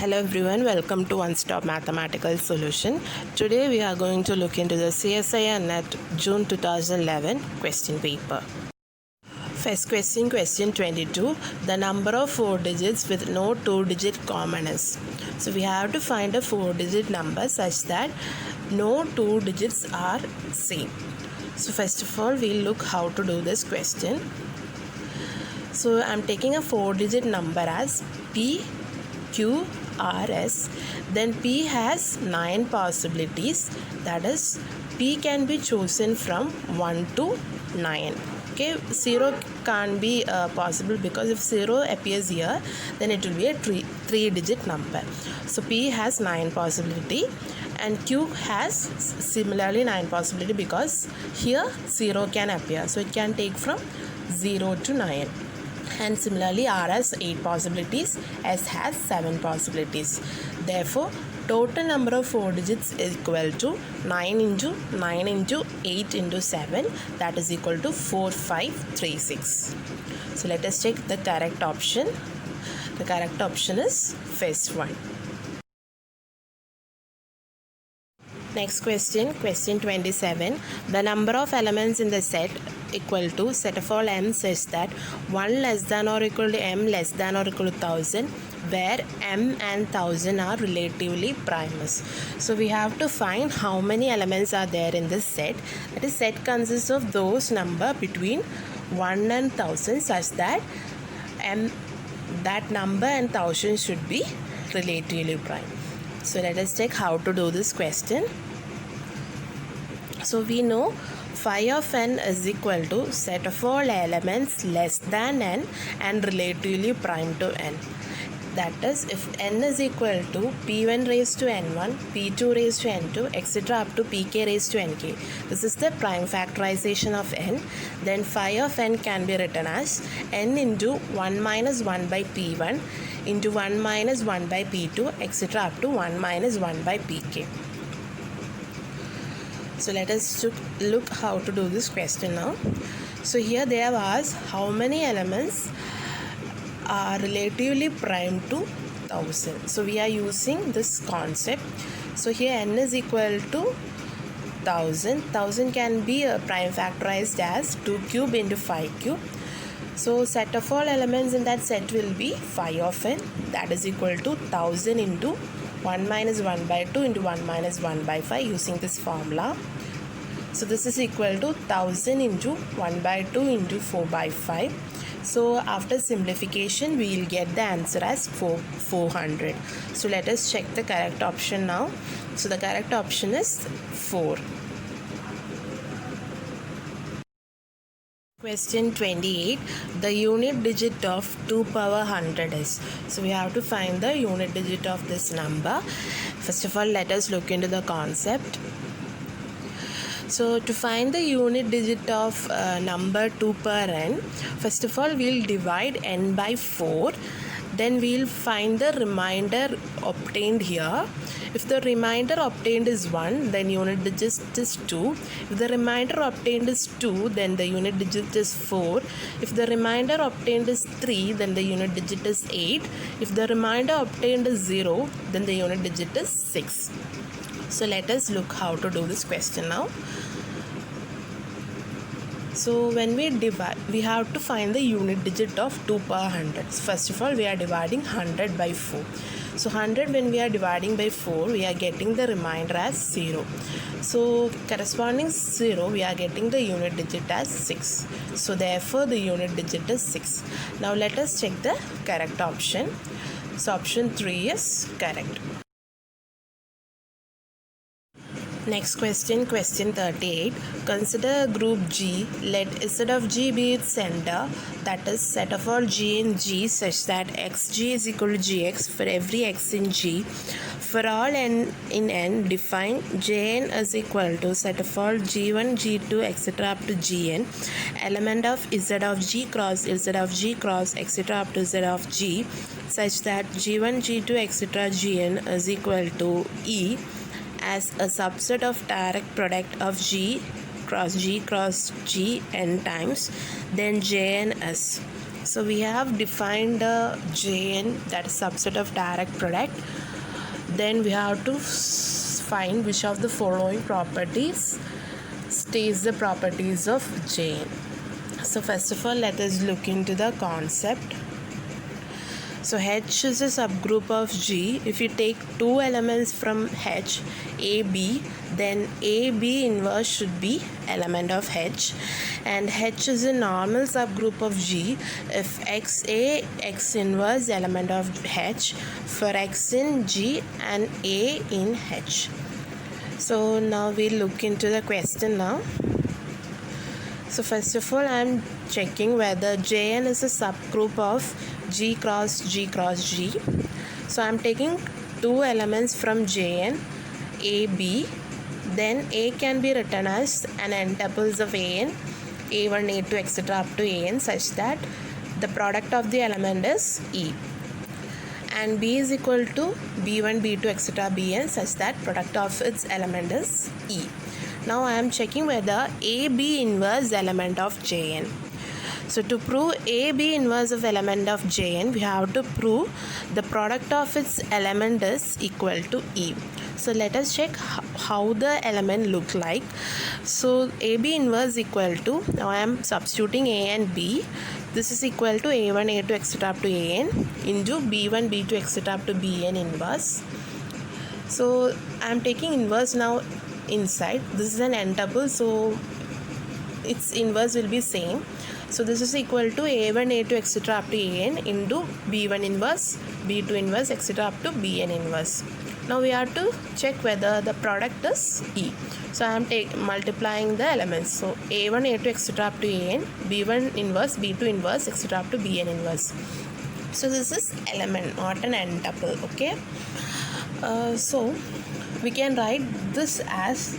Hello everyone, welcome to One Stop Mathematical Solution. Today we are going to look into the CSIR NET June 2011 question paper. First question, question 22. The number of 4 digits with no 2-digit common is. So we have to find a 4-digit number such that no 2 digits are same. So first of all, we'll look how to do this question. So I'm taking a 4-digit number as P, Q, R, S. Then P has 9 possibilities. That is, P can be chosen from 1 to 9. Okay, 0 can't be possible because if 0 appears here, then it will be a 3-digit number. So P has 9 possibility and Q has similarly 9 possibility because here 0 can appear. So it can take from 0 to 9. And similarly R has 8 possibilities, S has 7 possibilities. Therefore, total number of 4 digits is equal to 9 into 9 into 8 into 7, that is equal to 4536. So let us check the correct option. The correct option is first one. Next question, question 27. The number of elements in the set equal to set of all m such that 1 less than or equal to m less than or equal to 1000, where m and 1000 are relatively primers. So we have to find how many elements are there in this set. That is, set consists of those number between 1 and 1000 such that that number and 1000 should be relatively prime. So let us check how to do this question. So we know phi of n is equal to set of all elements less than n and relatively prime to n. That is, if n is equal to p1 raised to n1, p2 raised to n2, etc. up to pk raised to nk. This is the prime factorization of n. Then phi of n can be written as n into 1 minus 1 by p1 into 1 minus 1 by p2, etc. up to 1 minus 1 by pk. So let us look how to do this question now. So here they have asked how many elements are relatively prime to 1000. So we are using this concept. So here n is equal to 1000. 1000 can be prime factorized as 2 cube into 5 cube. So set of all elements in that set will be phi of n, that is equal to 1000 into 1 minus 1 by 2 into 1 minus 1 by 5 using this formula. So this is equal to 1000 into 1 by 2 into 4 by 5. So after simplification we will get the answer as 400. So let us check the correct option now. So the correct option is 4. Question 28. The unit digit of 2 power 100 is. So we have to find the unit digit of this number. First of all, let us look into the concept. So to find the unit digit of number 2 per n, first of all we'll divide n by 4. Then we'll find the remainder obtained here. If the remainder obtained is 1, then unit digit is 2. If the remainder obtained is 2, then the unit digit is 4. If the remainder obtained is 3, then the unit digit is 8. If the remainder obtained is 0, then the unit digit is 6. So let us look how to do this question now. So when we divide, we have to find the unit digit of 2 per 100. First of all, we are dividing 100 by 4. So 100 when we are dividing by 4, we are getting the remainder as 0. So corresponding 0, we are getting the unit digit as 6. So therefore the unit digit is 6. Now let us check the correct option. So option 3 is correct. Next question, question 38. Consider group G. Let Z of G be its center, that is set of all G in G such that Xg is equal to Gx for every X in G. For all n in N, define Jn is equal to set of all G1, G2, etc. up to Gn. Element of Z of G cross Z of G cross etc. up to Z of G such that G1, G2, etc. Gn is equal to E as a subset of direct product of G cross G n times, then Jn is. So we have defined the Jn, that is subset of direct product. Then we have to find which of the following properties states the properties of Jn. So first of all, let us look into the concept. So H is a subgroup of G. If you take two elements from H, A, B, then A, B inverse should be element of H, and H is a normal subgroup of G if X A, X inverse element of H for X in G and A in H. So now we'll look into the question now. So first of all, I am checking whether Jn is a subgroup of G cross G cross G. So I am taking two elements from Jn, A, B. Then A can be written as an n-tuples of An, A1, A2, etc. up to An, such that the product of the element is E. And B is equal to B1, B2, etc. Bn, such that product of its element is E. Now I am checking whether AB inverse element of Jn. So to prove AB inverse of element of Jn, we have to prove the product of its element is equal to E. So let us check how the element look like. So AB inverse equal to, now I am substituting A and B. This is equal to A1, A2, etc. up to An into B1, B2, etc. up to Bn inverse. So I am taking inverse now inside. This is an n-tuple, so its inverse will be same. So this is equal to A1, A2, etc. up to An into B1 inverse, B2 inverse, etc. up to Bn inverse. Now we have to check whether the product is E. So I am multiplying the elements. So A1, A2, etc. up to An, B1 inverse, B2 inverse, etc. up to Bn inverse. So this is element, not an n-tuple. Okay. So we can write this as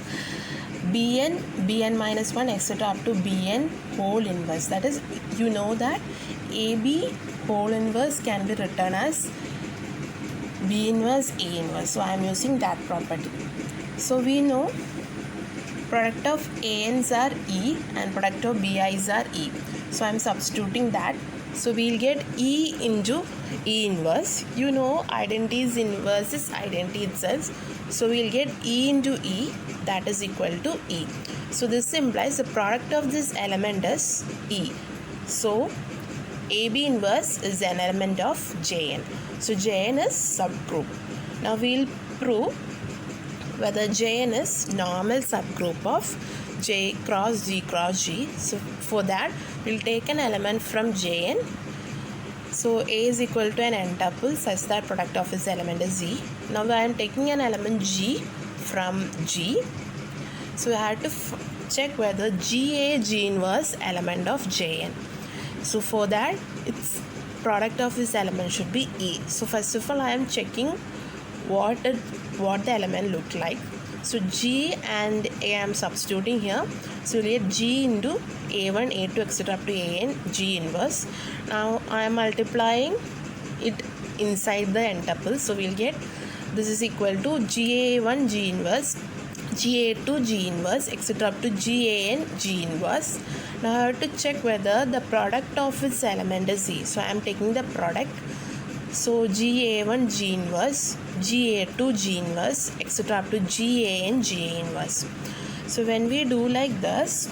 Bn minus 1, etc. up to Bn whole inverse. That is, you know that AB whole inverse can be written as B inverse A inverse. So I am using that property. So we know product of ANs are E and product of BIs are E. So I am substituting that. So we'll get E into E inverse. You know identity is inverse is identity itself. So we'll get E into E, that is equal to E. So this implies the product of this element is E. So AB inverse is an element of Jn. So Jn is subgroup. Now we'll prove whether Jn is normal subgroup of J cross G cross G. So for that we'll take an element from Jn. So A is equal to an n-tuple such that product of its element is Z. Now I am taking an element G from G. So I have to check whether GA G inverse element of Jn. So for that its product of this element should be E. So first of all I am checking what the element look like. So G and A I am substituting here. So we'll get G into A1, A2, etc. up to An, G inverse. Now I am multiplying it inside the n-tuple. So we'll get this is equal to GA1, G inverse, GA2, G inverse, etc. up to GAN, G inverse. Now I have to check whether the product of its element is E. So I am taking the product. So GA1, G inverse, GA2, G inverse, etc. up to GAN, GA inverse. So when we do like this,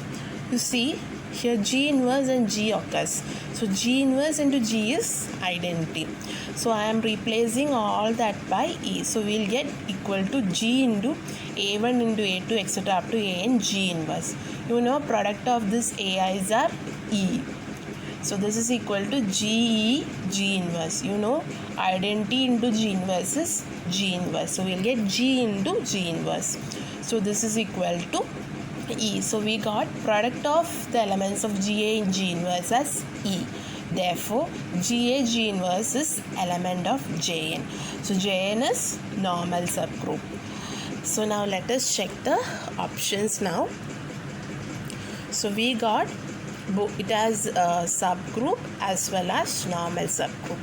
you see here G inverse and G occurs. So G inverse into G is identity. So I am replacing all that by E. So we'll get equal to G into A1 into A2, etc. up to AN, G inverse. You know product of this AIs are E. So this is equal to GE, G inverse. You know identity into G inverse is G inverse. So we'll get G into G inverse. So this is equal to E. So we got product of the elements of GA and G inverse as E. Therefore, GA G inverse is element of Jn. So Jn is normal subgroup. So now let us check the options now. So we got it as a subgroup as well as normal subgroup.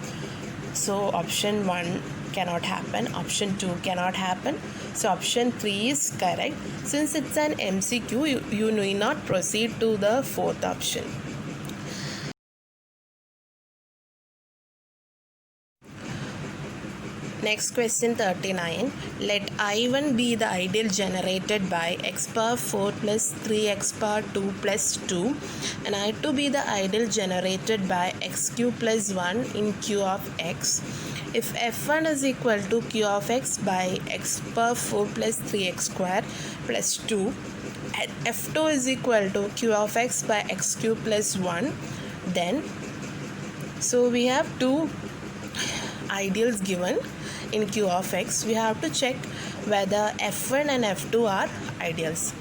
So option 1 cannot happen, option 2 cannot happen. So option 3 is correct. Since it's an MCQ, you need not proceed to the fourth option. Next question 39. Let I1 be the ideal generated by x power 4 plus 3x power 2 plus 2 and I2 be the ideal generated by x cube plus 1 in q of x. If f1 is equal to q of x by x power 4 plus 3x square plus 2 and f2 is equal to q of x by x cube plus 1, then so we have two ideals given in q of x. We have to check whether f1 and f2 are ideals.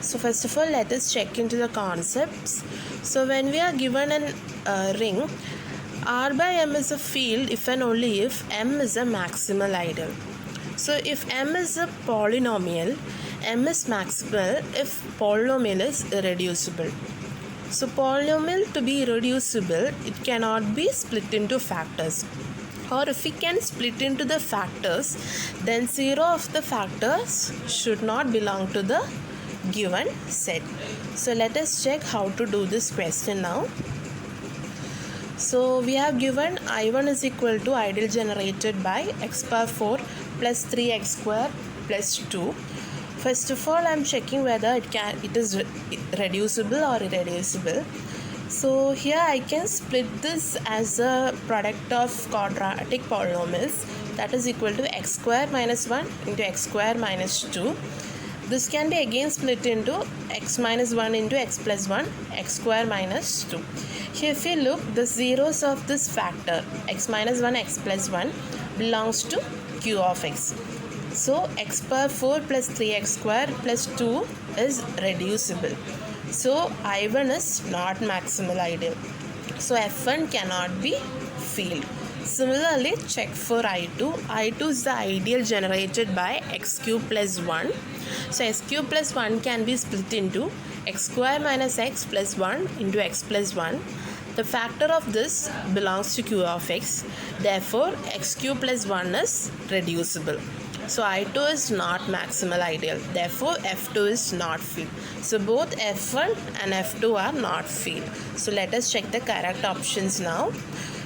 So first of all, let us check into the concepts. So when we are given a ring, R by M is a field if and only if M is a maximal ideal. So if M is a polynomial, M is maximal if polynomial is irreducible. So polynomial to be irreducible, it cannot be split into factors. Or if we can split into the factors, then 0 of the factors should not belong to the given set. So let us check how to do this question now. So we have given I1 is equal to ideal generated by x power 4 plus 3x square plus 2. First of all, I am checking whether it is reducible or irreducible. So here I can split this as a product of quadratic polynomials, that is equal to x square minus 1 into x square minus 2. This can be again split into x minus 1 into x plus 1, x square minus 2. Here if you look, the zeros of this factor x minus 1, x plus 1 belongs to q of x. So x power 4 plus 3x square plus 2 is reducible. So I1 is not maximal ideal. So f1 cannot be field. Similarly, check for I2. I2 is the ideal generated by x cube plus 1. So x cube plus 1 can be split into x square minus x plus 1 into x plus 1. The factor of this belongs to q of x. Therefore, x cube plus 1 is reducible. So I2 is not maximal ideal. Therefore, F2 is not field. So both F1 and F2 are not field. So let us check the correct options now.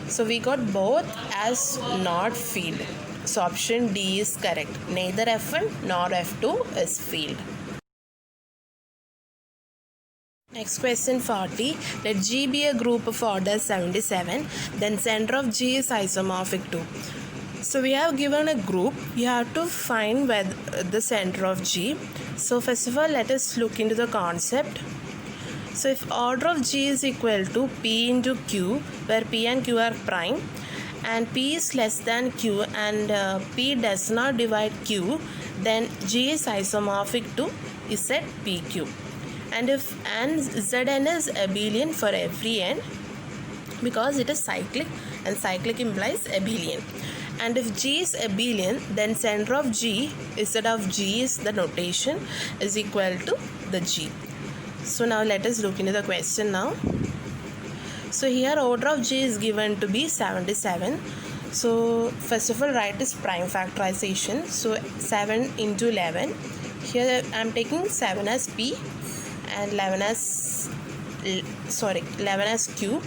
So we got both as not field. So option D is correct. Neither F1 nor F2 is field. Next question 40. Let G be a group of order 77. Then center of G is isomorphic to. So we have given a group. You have to find where the center of G. So first of all, let us look into the concept. So if order of G is equal to P into Q, where P and Q are prime, and P is less than Q and P does not divide Q, then G is isomorphic to ZPQ. And if Zn is abelian for every n, because it is cyclic and cyclic implies abelian. And if G is abelian, then center of G, instead of G is the notation, is equal to the G. So now let us look into the question now. So here order of G is given to be 77. So first of all, write is prime factorization. So 7 into 11. Here I am taking 7 as P and 11 as Q.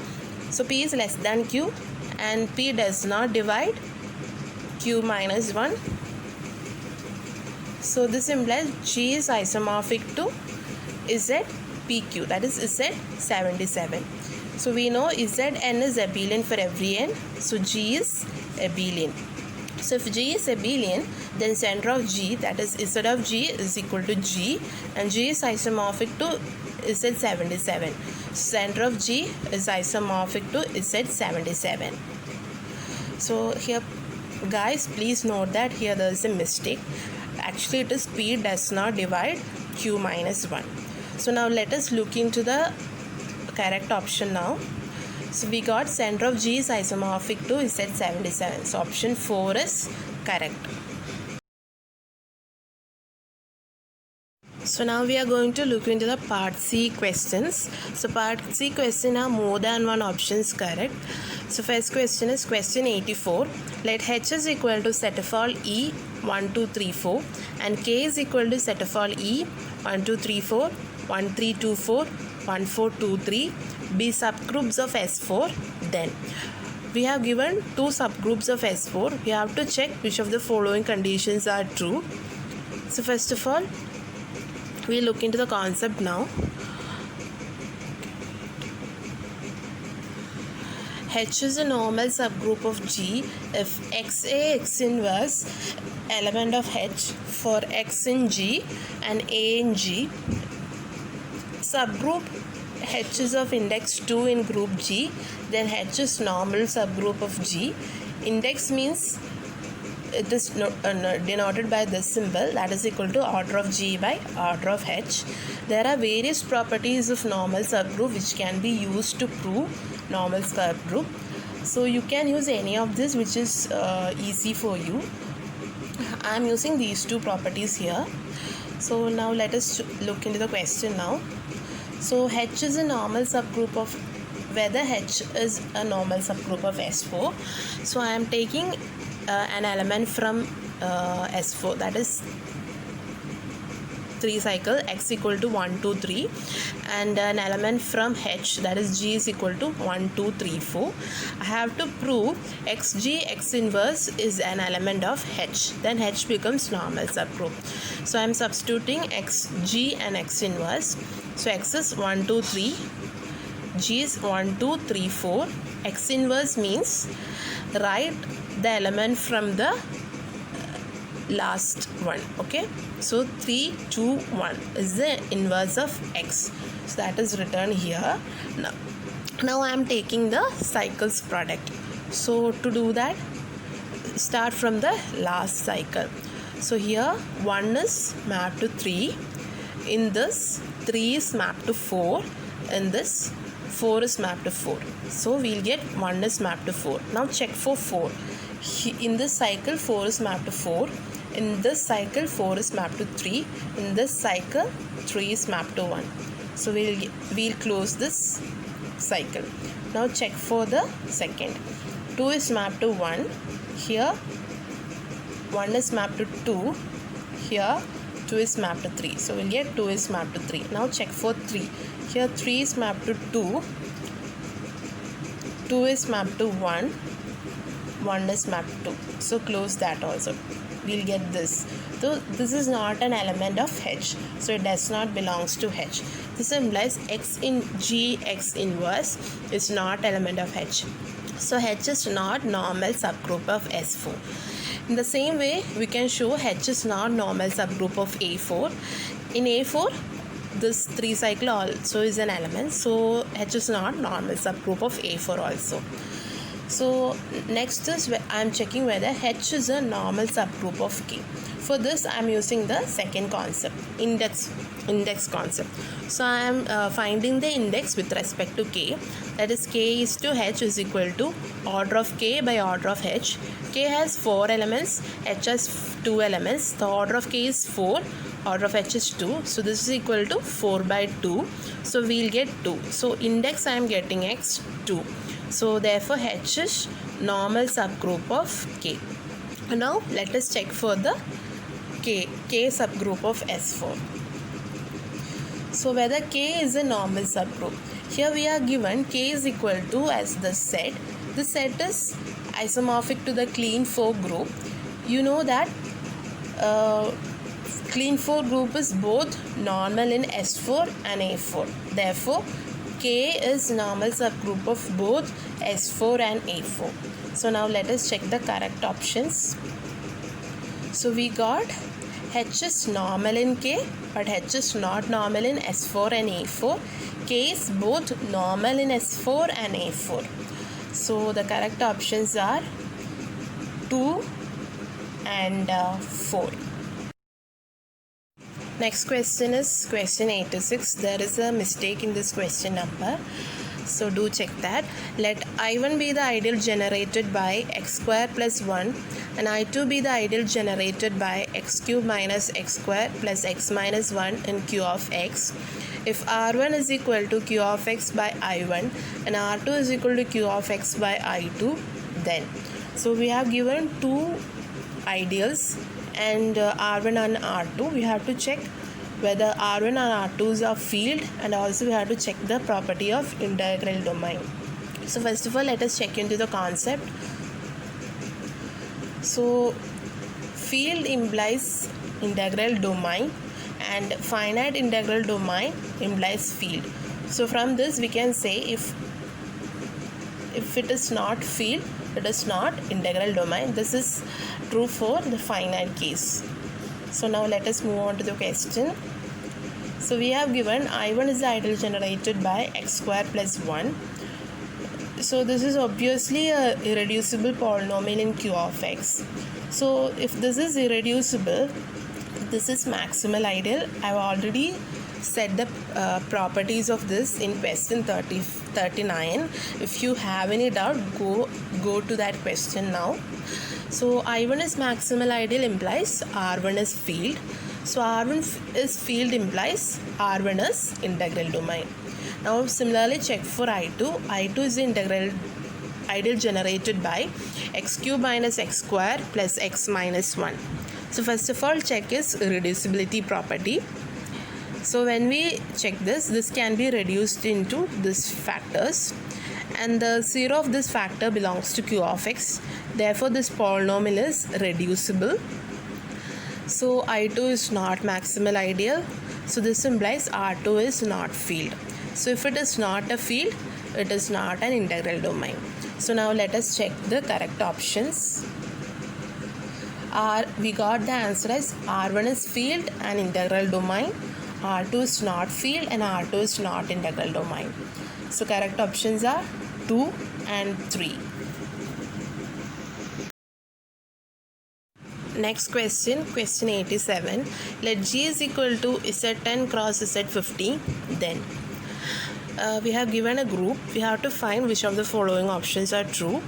So P is less than Q and P does not divide Q minus 1. So this implies G is isomorphic to ZPQ, that is Z77. So we know Zn is abelian for every n. So G is abelian. So if G is abelian, then center of G, that is Z of G, is equal to G, and G is isomorphic to Z77. Center of G is isomorphic to Z77. So here, guys, please note that here there is a mistake. Actually, it is P does not divide Q minus 1. So now let us look into the correct option now. So we got center of G is isomorphic to Z77. So option 4 is correct. So now we are going to look into the part C questions. So part C question are more than one options correct. So first question is question 84. Let H is equal to set of all E 1, 2, 3, 4 and K is equal to set of all E 1, 2, 3, 4, 1, 3, 2, 4, 1, 4, 2, 3 be subgroups of S4. Then we have given two subgroups of S4. We have to check which of the following conditions are true. So first of all, we look into the concept now. H is a normal subgroup of G if XA X inverse element of H for X in G and A in G. Subgroup H is of index 2 in group G, then H is normal subgroup of G. Index means it is denoted by this symbol, that is equal to order of G by order of H. There are various properties of normal subgroup which can be used to prove normal subgroup. So you can use any of this which is easy for you. I am using these two properties here. So now let us look into the question now. So H is a normal subgroup of, whether H is a normal subgroup of S4. So I am taking an element from S4, that is 3 cycle X equal to 1 2 3, and an element from H, that is G is equal to 1 2 3 4. I have to prove XG X inverse is an element of H, then H becomes normal subgroup. So I am substituting XG and X inverse. So X is 1 2 3, G is 1 2 3 4. X inverse means write the element from the last one. Okay, so 3 2 1 is the inverse of X, so that is written here. Now I am taking the cycles product. So to do that, start from the last cycle. So here 1 is mapped to 3, in this 3 is mapped to 4, in this 4 is mapped to 4. So we'll get 1 is mapped to 4. Now check for 4. In this cycle 4 is mapped to 4, in this cycle 4 is mapped to 3, in this cycle 3 is mapped to 1. So we'll close this cycle. Now check for the second. 2 is mapped to 1, here 1 is mapped to 2, here 2 is mapped to 3. So we'll get 2 is mapped to 3. Now check for 3. Here 3 is mapped to 2, 2 is mapped to 1, 1 is mapped to 2. So close that also. We'll get this. So this is not an element of H, so it does not belongs to H. This implies X in G X inverse is not element of H. So H is not normal subgroup of S4. In the same way, we can show H is not normal subgroup of A4. In A4, this 3 cycle also is an element, so H is not normal subgroup of A4 also. So next is I am checking whether H is a normal subgroup of K. For this I am using the second concept, index concept. So I am finding the index with respect to K, that is K is to H is equal to order of K by order of H. K has 4 elements, H has 2 elements. The order of K is 4, order of H is 2, so this is equal to 4 by 2, so we'll get 2. So index I am getting X 2. So therefore H is normal subgroup of K. Now let us check for the K subgroup of S4. So whether K is a normal subgroup. Here we are given K is equal to as the set. The set is isomorphic to the clean 4 group. You know that clean 4 group is both normal in S4 and A4. Therefore K is normal subgroup of both S4 and A4. So now let us check the correct options. So we got H is normal in K, but H is not normal in S4 and A4. K is both normal in S4 and A4. So the correct options are 2 and 4. Next question is question 86. There is a mistake in this question number, so do check that. Let I1 be the ideal generated by x square plus 1 and I2 be the ideal generated by x cube minus x square plus x minus 1 in Q of x. If R1 is equal to Q of x by I1 and R2 is equal to Q of x by I2, then. So we have given two ideals and R1 and R2. We have to check whether R1 and R2s are field, and also we have to check the property of integral domain. So first of all, let us check into the concept. So field implies integral domain and finite integral domain implies field. So from this we can say if it is not field, it is not integral domain. This is true for the finite case. So now let us move on to the question. So we have given I1 is the ideal generated by x square plus 1. So this is obviously a irreducible polynomial in Q of x. So if this is irreducible, this is maximal ideal. I have already said the properties of this in question 39. If you have any doubt, go to that question now. So I1 is maximal ideal implies R1 is field. So R1 is field implies R1 is integral domain. Now similarly check for I2. I2 is the integral ideal generated by x cube minus x square plus x minus 1. So first of all, check is reducibility property. So when we check this can be reduced into these factors, and the 0 of this factor belongs to Q of x. Therefore this polynomial is reducible. So I2 is not maximal ideal. So this implies R2 is not field. So if it is not a field, it is not an integral domain. So now let us check the correct options. We got the answer as R1 is field and integral domain, R2 is not field and R2 is not integral domain. So correct options are 2 and 3. Next question, question 87. Let G is equal to Z10 cross Z50, then we have given a group. We have to find which of the following options are true.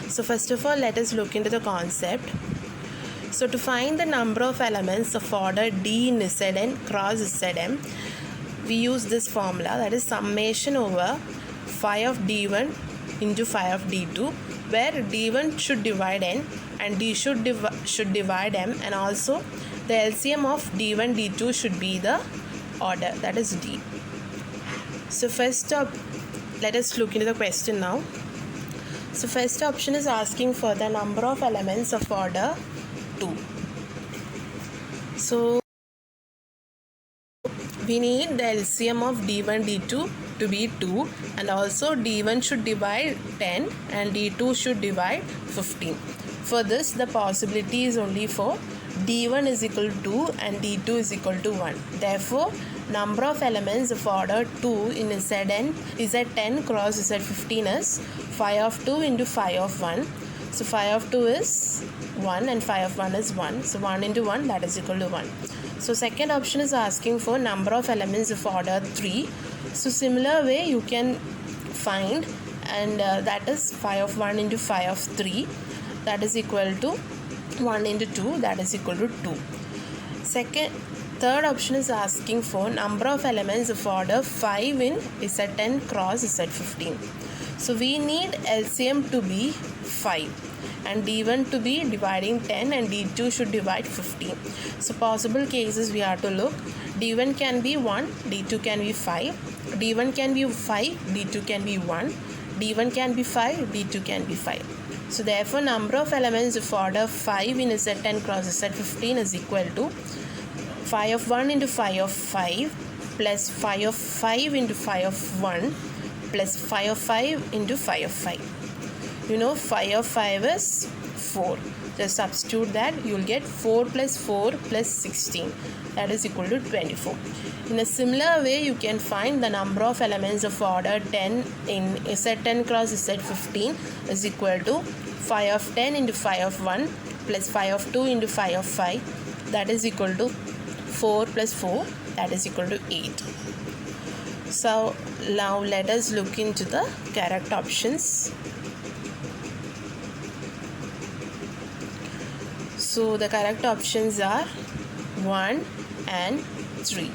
So first of all, let us look into the concept. So to find the number of elements of order D in Zn cross Zm, we use this formula, that is summation over phi of D1 into phi of D2, where D1 should divide N and D should divide M, and also the LCM of D1 D2 should be the order, that is D. So first up, let us look into the question now. So first option is asking for the number of elements of order 2. So we need the LCM of D1 D2 to be 2, and also D1 should divide 10 and D2 should divide 15. For this, the possibility is only for D1 is equal to 2 and D2 is equal to 1. Therefore, number of elements of order 2 in Zn is at 10 cross Z15 is phi of 2 into phi of 1. So phi of 2 is 1 and phi of 1 is 1. So 1 into 1, that is equal to 1. So second option is asking for number of elements of order 3. So similar way you can find, and that is phi of 1 into phi of 3, that is equal to 1 into 2, that is equal to 2. Third option is asking for number of elements of order 5 in Z10 cross Z15. So we need LCM to be 5 and D1 to be dividing 10 and D2 should divide 15. So possible cases we have to look. D1 can be 1, D2 can be 5. D1 can be 5, D2 can be 1. D1 can be 5, D2 can be 5. So therefore number of elements of order 5 in Z10 cross Z15 is equal to phi of 1 into phi of 5 plus phi of 5 into phi of 1 plus phi of 5 into phi of 5. You know phi of 5 is 4. Just substitute that, you will get 4 plus 4 plus 16, that is equal to 24. In a similar way, you can find the number of elements of order 10 in Z10 cross Z15 is equal to phi of 10 into phi of 1 plus phi of 2 into phi of 5, that is equal to 4 plus 4, that is equal to 8. So now let us look into the correct options. So the correct options are 1 and 3.